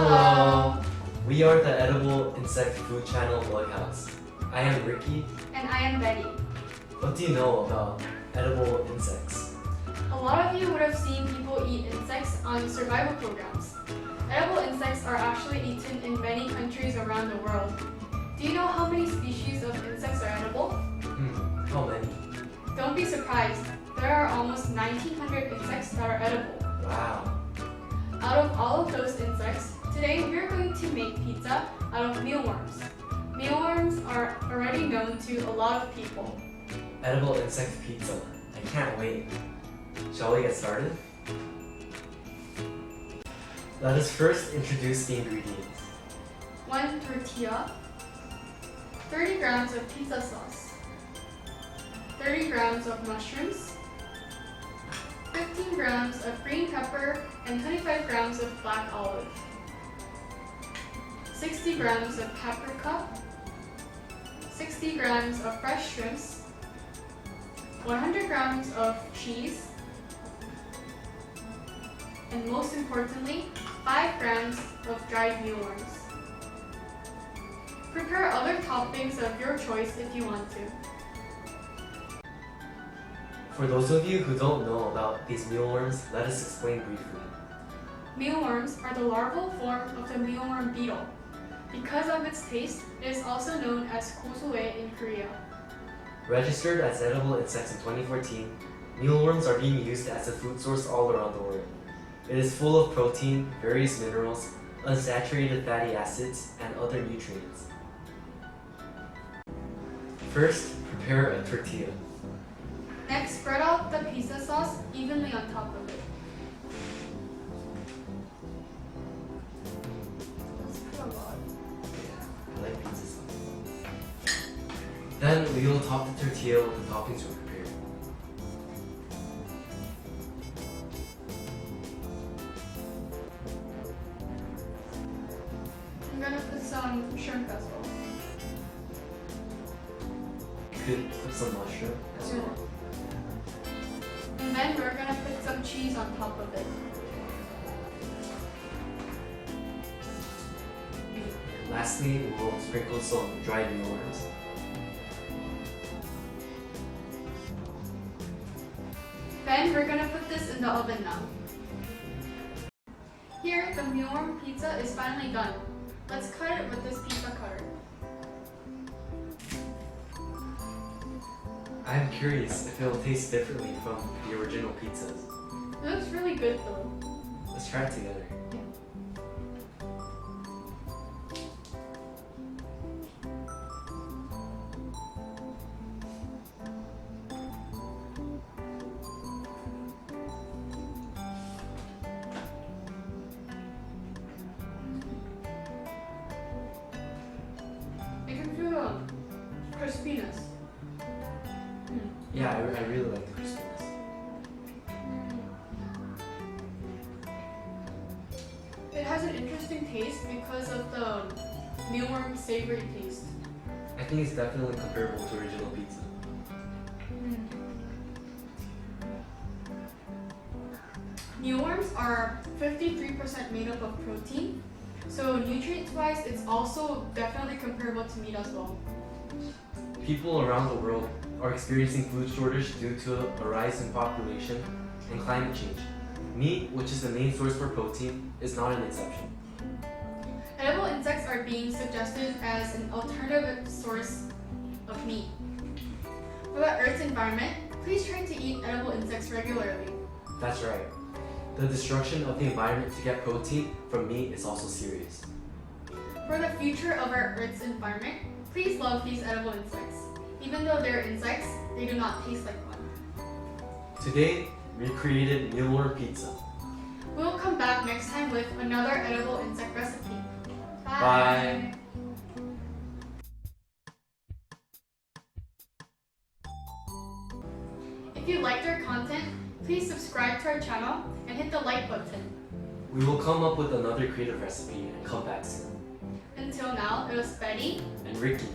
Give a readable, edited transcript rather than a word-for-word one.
Hello! We are the Edible Insect Food Channel Mughouse. I am Ricky. And I am Betty. What do you know about edible insects? A lot of you would have seen people eat insects on survival programs. Edible insects are actually eaten in many countries around the world. Do you know how many species of insects are edible? How many? Don't be surprised. There are almost 1,900 insects that are edible. Wow. Out of all of those insects, today we're going to make pizza out of mealworms. Mealworms are already known to a lot of people. Edible insect pizza. I can't wait. Shall we get started? Let us first introduce the ingredients. 1 tortilla, 30 grams of pizza sauce, 30 grams of mushrooms, 15 grams of green pepper, and 25 grams of black olive, 60 grams of paprika, 60 grams of fresh shrimps, 100 grams of cheese, and most importantly, 5 grams of dried mealworms. Prepare other toppings of your choice if you want to. For those of you who don't know about these mealworms, let us explain briefly. Mealworms are the larval form of the mealworm beetle. Because of its taste, it is also known as goso애 in Korea. Registered as edible insects in 2014, mealworms are being used as a food source all around the world. It is full of protein, various minerals, unsaturated fatty acids, and other nutrients. First, prepare a tortilla. Next, spread out the pizza sauce evenly on top of it. Let's put a lot. Yeah, I like pizza sauce. Then we will top the tortilla with the toppings we prepared. I'm gonna put some shrimp as well. You could put some mushroom as well. And then we're gonna put some cheese on top of it. Lastly, we'll sprinkle some dried mealworms. Then we're gonna put this in the oven now. Here, the mealworm pizza is finally done. Let's cut it with this pizza cutter. I'm curious if it'll taste differently from the original pizzas. It looks really good though. Let's try it together. I can feel the crispiness. Yeah, I really like the crispiness. It has an interesting taste because of the mealworm savory taste. I think it's definitely comparable to original pizza. Mealworms are 53% made up of protein, so nutrients-wise, it's also definitely comparable to meat as well. People around the world are experiencing food shortage due to a rise in population and climate change. Meat, which is the main source for protein, is not an exception. Edible insects are being suggested as an alternative source of meat. For the Earth's environment, please try to eat edible insects regularly. That's right. The destruction of the environment to get protein from meat is also serious. For the future of our Earth's environment, please love these edible insects. Even though they're insects, they do not taste like one. Today, we created mealworm pizza. We will come back next time with another edible insect recipe. Bye. If you liked our content, please subscribe to our channel and hit the like button. We will come up with another creative recipe and come back soon. Until now, it was Betty And Ricky.